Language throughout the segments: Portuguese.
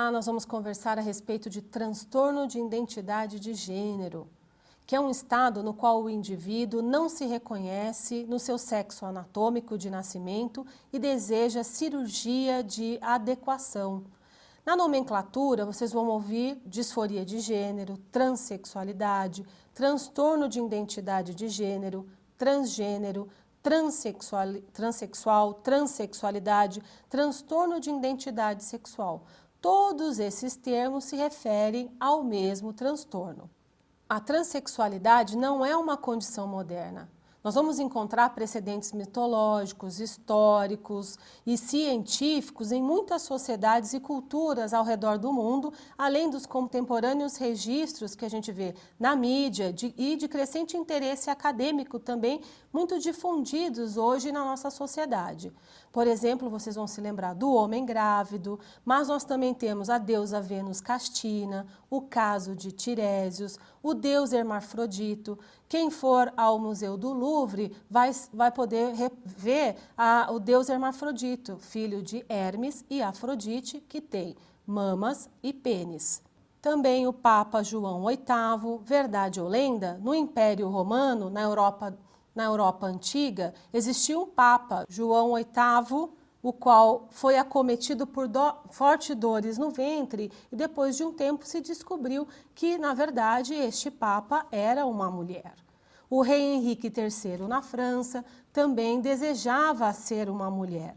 Olá, nós vamos conversar a respeito de transtorno de identidade de gênero, que é um estado no qual o indivíduo não se reconhece no seu sexo anatômico de nascimento e deseja cirurgia de adequação. Na nomenclatura, vocês vão ouvir disforia de gênero, transexualidade, transtorno de identidade de gênero, transgênero, transexual, transexualidade, transtorno de identidade sexual. Todos esses termos se referem ao mesmo transtorno. A transexualidade não é uma condição moderna. Nós vamos encontrar precedentes mitológicos, históricos e científicos em muitas sociedades e culturas ao redor do mundo, além dos contemporâneos registros que a gente vê na mídia e de crescente interesse acadêmico também, muito difundidos hoje na nossa sociedade. Por exemplo, vocês vão se lembrar do homem grávido, mas nós também temos a deusa Vênus Castina, o caso de Tirésios, o deus Hermafrodito. Quem for ao Museu do Louvre vai poder ver o deus Hermafrodito, filho de Hermes e Afrodite, que tem mamas e pênis. Também o Papa João VIII, verdade ou lenda, no Império Romano, na Europa Antiga, existia um Papa, João VIII, o qual foi acometido por fortes dores no ventre e depois de um tempo se descobriu que, na verdade, este Papa era uma mulher. O rei Henrique III, na França, também desejava ser uma mulher.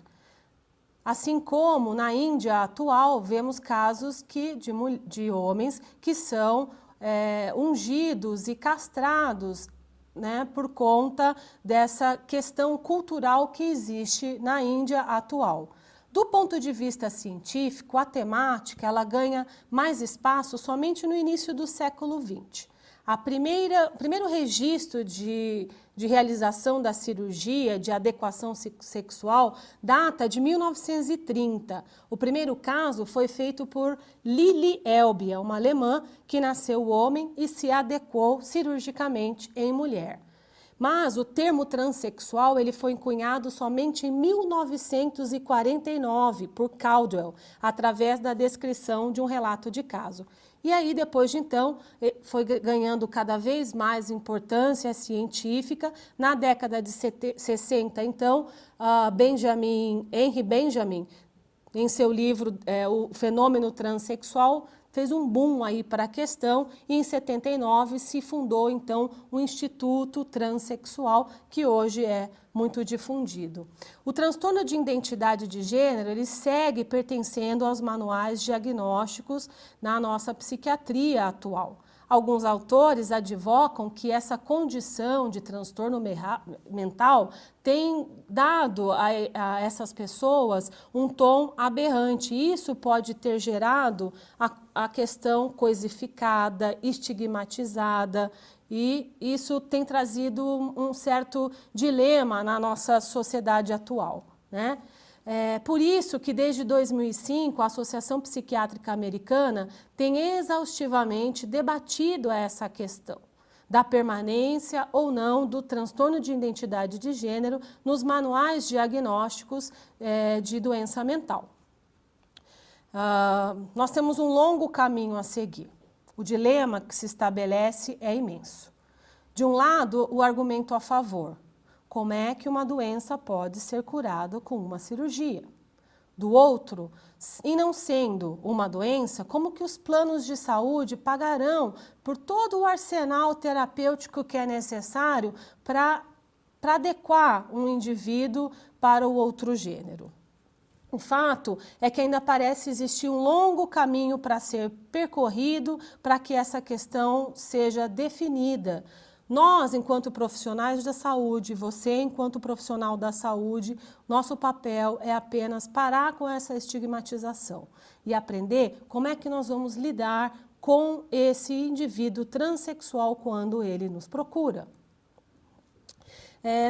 Assim como na Índia atual, vemos casos de homens que são ungidos e castrados, né, por conta dessa questão cultural que existe na Índia atual. Do ponto de vista científico, a temática ela ganha mais espaço somente no início do século XX. O primeiro registro de realização da cirurgia de adequação sexual data de 1930. O primeiro caso foi feito por Lili Elbia, uma alemã que nasceu homem e se adequou cirurgicamente em mulher. Mas o termo transexual ele foi cunhado somente em 1949 por Caldwell, através da descrição de um relato de caso. E aí, depois de então, foi ganhando cada vez mais importância científica. Na década de 60, então, Henry Benjamin, em seu livro O Fenômeno Transsexual, fez um boom aí para a questão e em 79 se fundou então o Instituto Transsexual, que hoje é muito difundido. O transtorno de identidade de gênero, ele segue pertencendo aos manuais diagnósticos na nossa psiquiatria atual. Alguns autores advocam que essa condição de transtorno mental tem dado a essas pessoas um tom aberrante. Isso pode ter gerado a questão coisificada, estigmatizada, e isso tem trazido um certo dilema na nossa sociedade atual, né? Por isso que desde 2005 a Associação Psiquiátrica Americana tem exaustivamente debatido essa questão da permanência ou não do transtorno de identidade de gênero nos manuais diagnósticos de doença mental. Nós temos um longo caminho a seguir. O dilema que se estabelece é imenso. De um lado, o argumento a favor. Como é que uma doença pode ser curada com uma cirurgia? Do outro, e não sendo uma doença, como que os planos de saúde pagarão por todo o arsenal terapêutico que é necessário para adequar um indivíduo para o outro gênero? O fato é que ainda parece existir um longo caminho para ser percorrido para que essa questão seja definida. Nós, enquanto profissionais da saúde, você, enquanto profissional da saúde, nosso papel é apenas parar com essa estigmatização e aprender como é que nós vamos lidar com esse indivíduo transexual quando ele nos procura.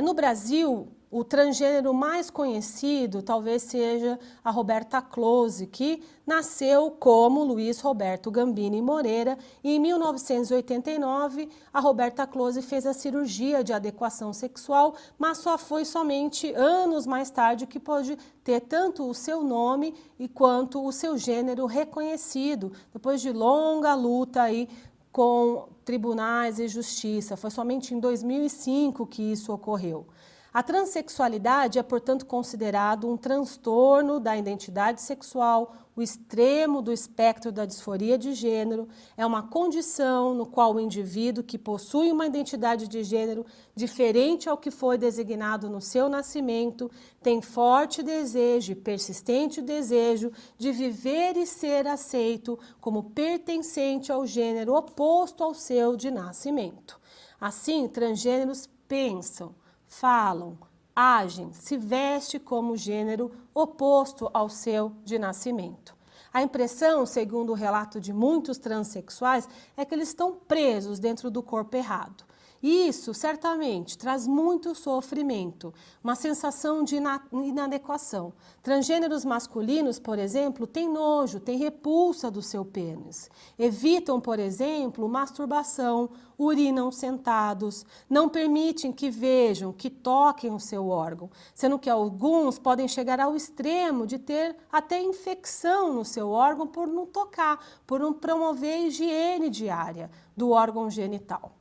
No Brasil, o transgênero mais conhecido talvez seja a Roberta Close, que nasceu como Luiz Roberto Gambini Moreira, e em 1989 a Roberta Close fez a cirurgia de adequação sexual, mas só foi somente anos mais tarde que pôde ter tanto o seu nome e quanto o seu gênero reconhecido, depois de longa luta aí com tribunais e justiça. Foi somente em 2005 que isso ocorreu. A transexualidade é, portanto, considerado um transtorno da identidade sexual, o extremo do espectro da disforia de gênero. É uma condição no qual o indivíduo que possui uma identidade de gênero diferente ao que foi designado no seu nascimento tem forte desejo e persistente desejo de viver e ser aceito como pertencente ao gênero oposto ao seu de nascimento. Assim, transgêneros pensam, falam, agem, se veste como gênero oposto ao seu de nascimento. A impressão, segundo o relato de muitos transexuais, é que eles estão presos dentro do corpo errado. Isso, certamente, traz muito sofrimento, uma sensação de inadequação. Transgêneros masculinos, por exemplo, têm nojo, têm repulsa do seu pênis. Evitam, por exemplo, masturbação, urinam sentados, não permitem que vejam, que toquem o seu órgão, sendo que alguns podem chegar ao extremo de ter até infecção no seu órgão por não tocar, por não promover a higiene diária do órgão genital.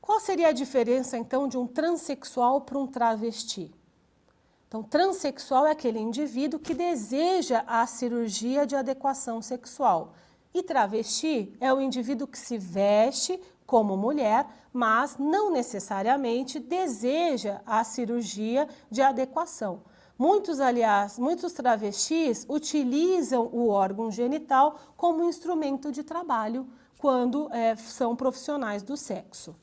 Qual seria a diferença, então, de um transexual para um travesti? Então, transexual é aquele indivíduo que deseja a cirurgia de adequação sexual. E travesti é o indivíduo que se veste como mulher, mas não necessariamente deseja a cirurgia de adequação. Muitos travestis utilizam o órgão genital como instrumento de trabalho quando são profissionais do sexo.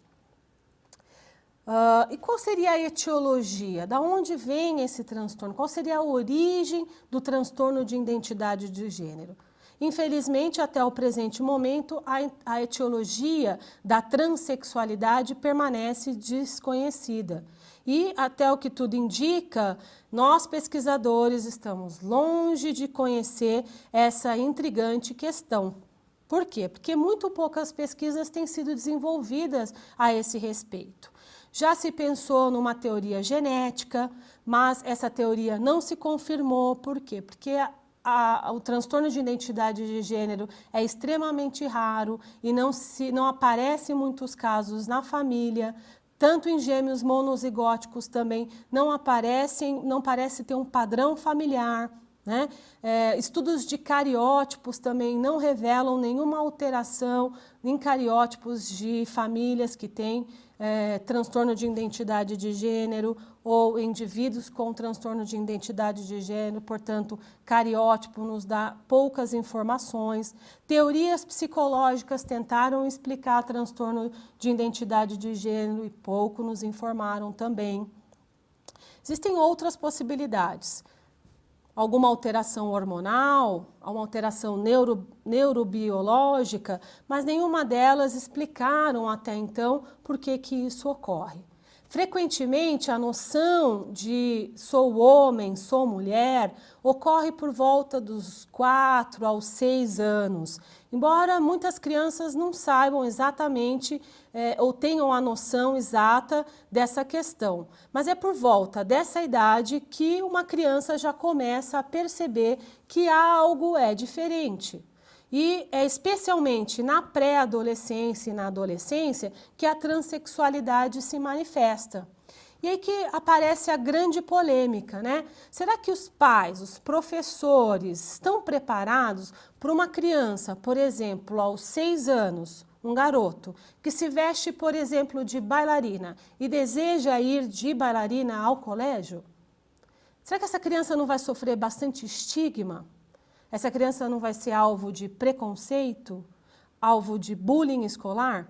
E qual seria a etiologia? Da onde vem esse transtorno? Qual seria a origem do transtorno de identidade de gênero? Infelizmente, até o presente momento, a etiologia da transexualidade permanece desconhecida. E, até o que tudo indica, nós pesquisadores estamos longe de conhecer essa intrigante questão. Por quê? Porque muito poucas pesquisas têm sido desenvolvidas a esse respeito. Já se pensou numa teoria genética, mas essa teoria não se confirmou. Por quê? Porque o transtorno de identidade de gênero é extremamente raro e não aparece em muitos casos na família. Tanto em gêmeos monozigóticos também não parece ter um padrão familiar. Né? Estudos de cariótipos também não revelam nenhuma alteração em cariótipos de famílias que têm transtorno de identidade de gênero ou indivíduos com transtorno de identidade de gênero, portanto, cariótipo nos dá poucas informações. Teorias psicológicas tentaram explicar transtorno de identidade de gênero e pouco nos informaram também. Existem outras possibilidades. Alguma alteração hormonal, uma alteração neurobiológica, mas nenhuma delas explicaram até então por que isso ocorre. Frequentemente, a noção de sou homem, sou mulher, ocorre por volta dos 4 aos 6 anos, embora muitas crianças não saibam exatamente ou tenham a noção exata dessa questão. Mas é por volta dessa idade que uma criança já começa a perceber que algo é diferente. E é especialmente na pré-adolescência e na adolescência que a transexualidade se manifesta. E aí que aparece a grande polêmica, né? Será que os pais, os professores estão preparados para uma criança, por exemplo, aos 6 anos, um garoto, que se veste, por exemplo, de bailarina e deseja ir de bailarina ao colégio? Será que essa criança não vai sofrer bastante estigma? Essa criança não vai ser alvo de preconceito, alvo de bullying escolar?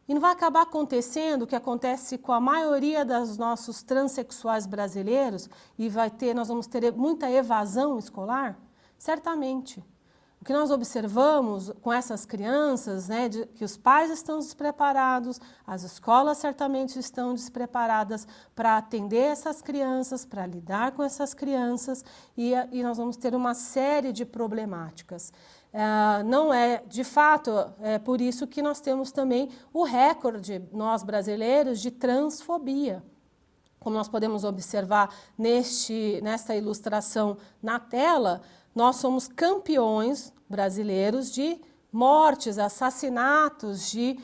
E não vai acabar acontecendo o que acontece com a maioria dos nossos transexuais brasileiros e nós vamos ter muita evasão escolar? Certamente. O que nós observamos com essas crianças, né, que os pais estão despreparados, as escolas certamente estão despreparadas para atender essas crianças, para lidar com essas crianças, e nós vamos ter uma série de problemáticas. Não é, de fato, é por isso que nós temos também o recorde, nós brasileiros, de transfobia. Como nós podemos observar nesta ilustração na tela, nós somos campeões brasileiros de mortes, assassinatos de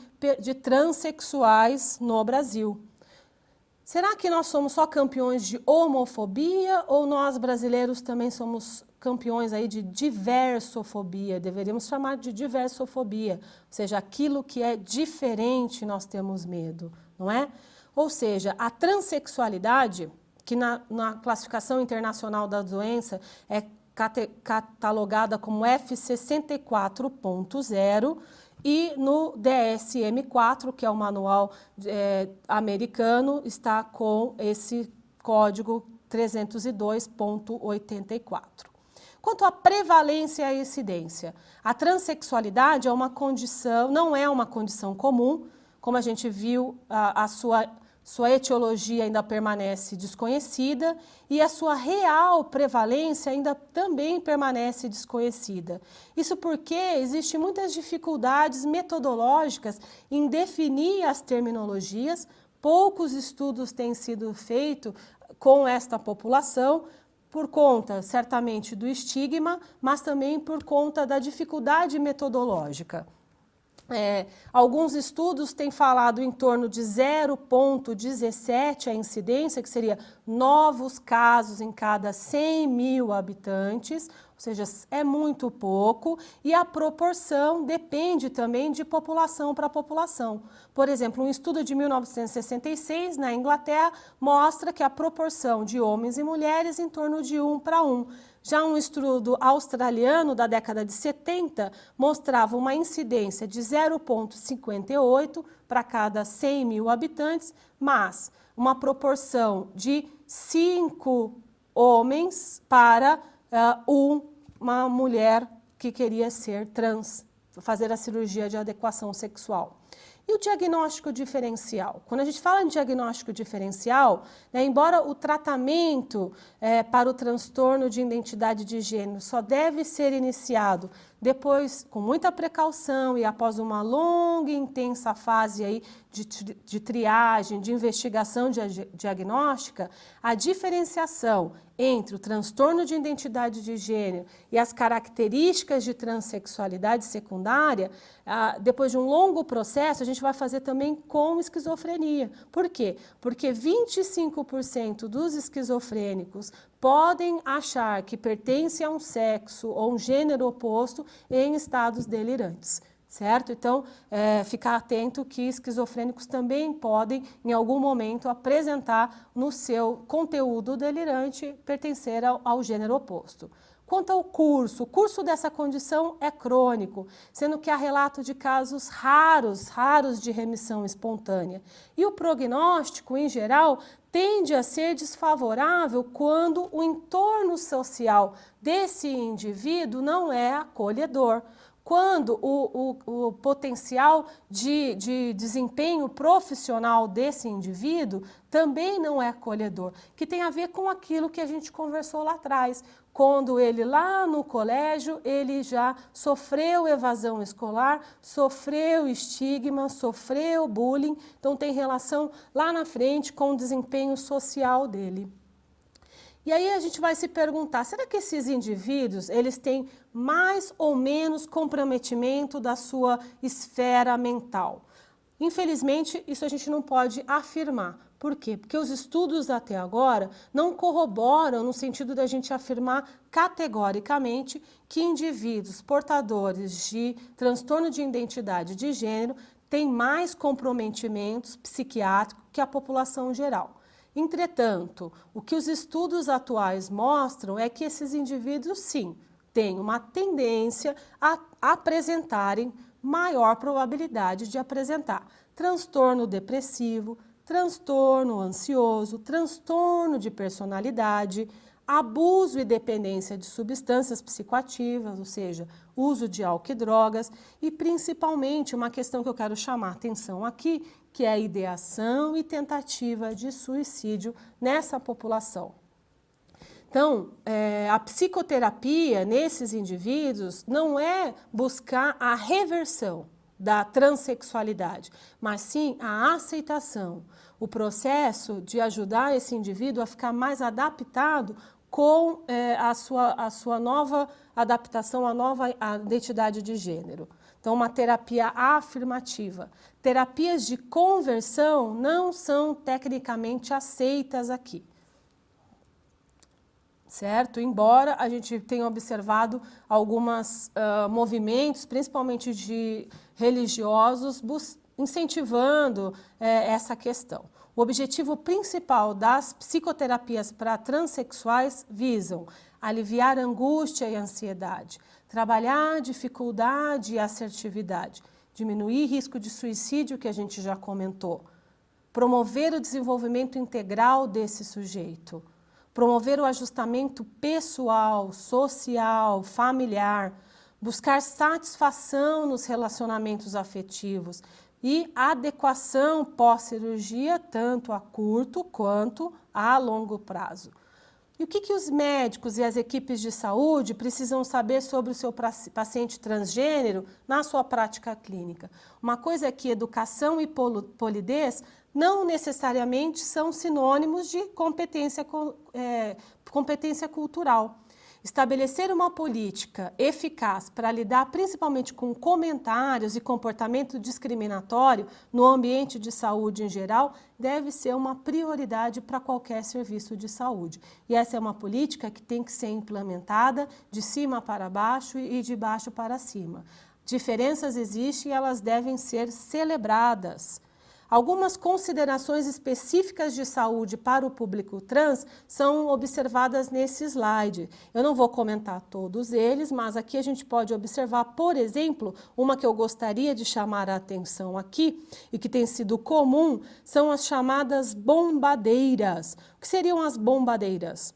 transexuais no Brasil. Será que nós somos só campeões de homofobia ou nós brasileiros também somos campeões aí de diversofobia? Deveríamos chamar de diversofobia, ou seja, aquilo que é diferente nós temos medo, não é? Ou seja, a transexualidade, que na classificação internacional da doença é catalogada como F64.0 e no DSM-4, que é o manual americano, está com esse código 302.84. Quanto à prevalência e à incidência, a transexualidade é uma condição, não é uma condição comum, como a gente viu, a sua etiologia ainda permanece desconhecida e a sua real prevalência ainda também permanece desconhecida. Isso porque existem muitas dificuldades metodológicas em definir as terminologias, poucos estudos têm sido feitos com esta população, por conta, certamente, do estigma, mas também por conta da dificuldade metodológica. Alguns estudos têm falado em torno de 0,17 a incidência, que seria novos casos em cada 100 mil habitantes, ou seja, é muito pouco, e a proporção depende também de população para população. Por exemplo, um estudo de 1966, na Inglaterra, mostra que a proporção de homens e mulheres em torno de 1 para 1. Já um estudo australiano da década de 70 mostrava uma incidência de 0,58 para cada 100 mil habitantes, mas uma proporção de 5 homens para uma mulher que queria ser trans, fazer a cirurgia de adequação sexual. E o diagnóstico diferencial? Quando a gente fala em diagnóstico diferencial, embora o tratamento para o transtorno de identidade de gênero só deve ser iniciado depois, com muita precaução e após uma longa e intensa fase aí de triagem, de investigação diagnóstica, a diferenciação entre o transtorno de identidade de gênero e as características de transexualidade secundária, depois de um longo processo, a gente vai fazer também com esquizofrenia. Por quê? Porque 25% dos esquizofrênicos podem achar que pertencem a um sexo ou um gênero oposto em estados delirantes. Certo? Então, ficar atento que esquizofrênicos também podem, em algum momento, apresentar no seu conteúdo delirante pertencer ao gênero oposto. Quanto ao curso, o curso dessa condição é crônico, sendo que há relato de casos raros de remissão espontânea. E o prognóstico, em geral, tende a ser desfavorável quando o entorno social desse indivíduo não é acolhedor. Quando o potencial de desempenho profissional desse indivíduo também não é acolhedor, que tem a ver com aquilo que a gente conversou lá atrás, quando ele lá no colégio, ele já sofreu evasão escolar, sofreu estigma, sofreu bullying, então tem relação lá na frente com o desempenho social dele. E aí a gente vai se perguntar, será que esses indivíduos, eles têm mais ou menos comprometimento da sua esfera mental? Infelizmente, isso a gente não pode afirmar. Por quê? Porque os estudos até agora não corroboram no sentido da gente afirmar categoricamente que indivíduos portadores de transtorno de identidade de gênero têm mais comprometimentos psiquiátricos que a população geral. Entretanto, o que os estudos atuais mostram é que esses indivíduos, sim, têm uma tendência a apresentarem maior probabilidade de apresentar transtorno depressivo, transtorno ansioso, transtorno de personalidade, abuso e dependência de substâncias psicoativas, ou seja, uso de álcool e drogas e, principalmente, uma questão que eu quero chamar a atenção aqui, que é a ideação e tentativa de suicídio nessa população. Então, a psicoterapia nesses indivíduos não é buscar a reversão da transexualidade, mas sim a aceitação, o processo de ajudar esse indivíduo a ficar mais adaptado com a sua nova adaptação, a nova identidade de gênero. Então, uma terapia afirmativa. Terapias de conversão não são tecnicamente aceitas aqui, certo? Embora a gente tenha observado alguns movimentos, principalmente de religiosos, incentivando essa questão. O objetivo principal das psicoterapias para transexuais visam aliviar angústia e ansiedade, trabalhar dificuldade e assertividade, diminuir risco de suicídio, que a gente já comentou, promover o desenvolvimento integral desse sujeito, promover o ajustamento pessoal, social, familiar, buscar satisfação nos relacionamentos afetivos e adequação pós-cirurgia, tanto a curto quanto a longo prazo. E o que os médicos e as equipes de saúde precisam saber sobre o seu paciente transgênero na sua prática clínica? Uma coisa é que educação e polidez não necessariamente são sinônimos de competência cultural. Estabelecer uma política eficaz para lidar principalmente com comentários e comportamento discriminatório no ambiente de saúde em geral deve ser uma prioridade para qualquer serviço de saúde. E essa é uma política que tem que ser implementada de cima para baixo e de baixo para cima. Diferenças existem e elas devem ser celebradas. Algumas considerações específicas de saúde para o público trans são observadas nesse slide. Eu não vou comentar todos eles, mas aqui a gente pode observar, por exemplo, uma que eu gostaria de chamar a atenção aqui e que tem sido comum, são as chamadas bombadeiras. O que seriam as bombadeiras?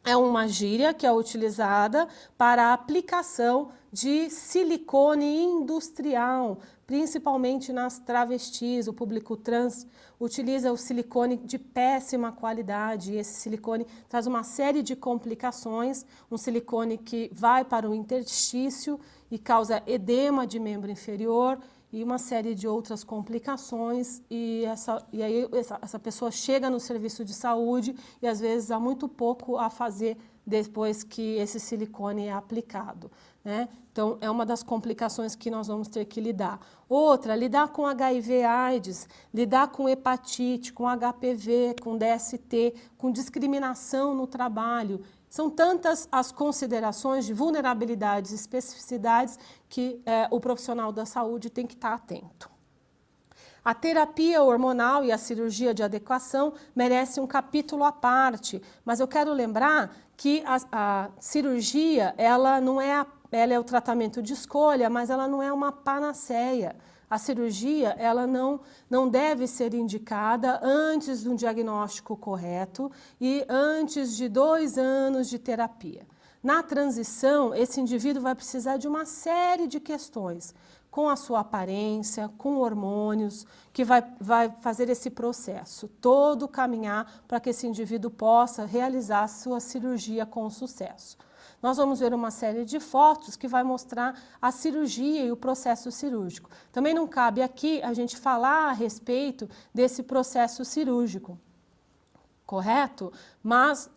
É uma gíria que é utilizada para a aplicação de silicone industrial, principalmente nas travestis. O público trans utiliza o silicone de péssima qualidade e esse silicone traz uma série de complicações, um silicone que vai para o interstício e causa edema de membro inferior e uma série de outras complicações, e aí essa pessoa chega no serviço de saúde e às vezes há muito pouco a fazer depois que esse silicone é aplicado, né? Então, é uma das complicações que nós vamos ter que lidar. Outra, lidar com HIV/AIDS, lidar com hepatite, com HPV, com DST, com discriminação no trabalho. São tantas as considerações de vulnerabilidades e especificidades que o profissional da saúde tem que estar atento. A terapia hormonal e a cirurgia de adequação merecem um capítulo à parte, mas eu quero lembrar que a cirurgia ela é o tratamento de escolha, mas ela não é uma panaceia. A cirurgia ela não deve ser indicada antes de um diagnóstico correto e antes de 2 anos de terapia. Na transição, esse indivíduo vai precisar de uma série de questões com a sua aparência, com hormônios, que vai fazer esse processo todo caminhar para que esse indivíduo possa realizar a sua cirurgia com sucesso. Nós vamos ver uma série de fotos que vai mostrar a cirurgia e o processo cirúrgico. Também não cabe aqui a gente falar a respeito desse processo cirúrgico, correto? Mas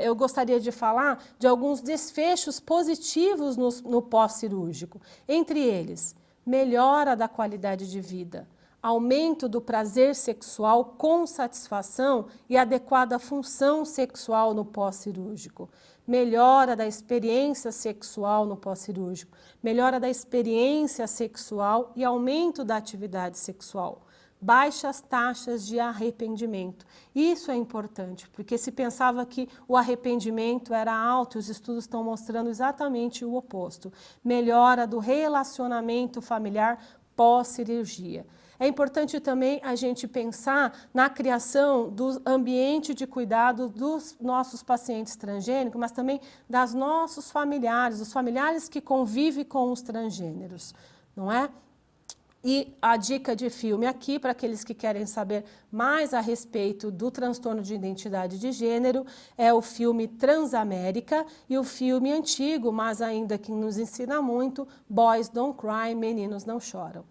eu gostaria de falar de alguns desfechos positivos no pós-cirúrgico. Entre eles, melhora da qualidade de vida, aumento do prazer sexual com satisfação e adequada função sexual no pós-cirúrgico, melhora da experiência sexual no pós-cirúrgico, melhora da experiência sexual e aumento da atividade sexual, baixas taxas de arrependimento. Isso é importante, porque se pensava que o arrependimento era alto, os estudos estão mostrando exatamente o oposto. Melhora do relacionamento familiar pós-cirurgia. É importante também a gente pensar na criação do ambiente de cuidado dos nossos pacientes transgênicos, mas também das nossos familiares, os familiares que convivem com os transgêneros, não é? E a dica de filme aqui, para aqueles que querem saber mais a respeito do transtorno de identidade de gênero, é o filme Transamérica e o filme antigo, mas ainda que nos ensina muito, Boys Don't Cry, Meninos Não Choram.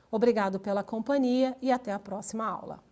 Obrigado pela companhia e até a próxima aula.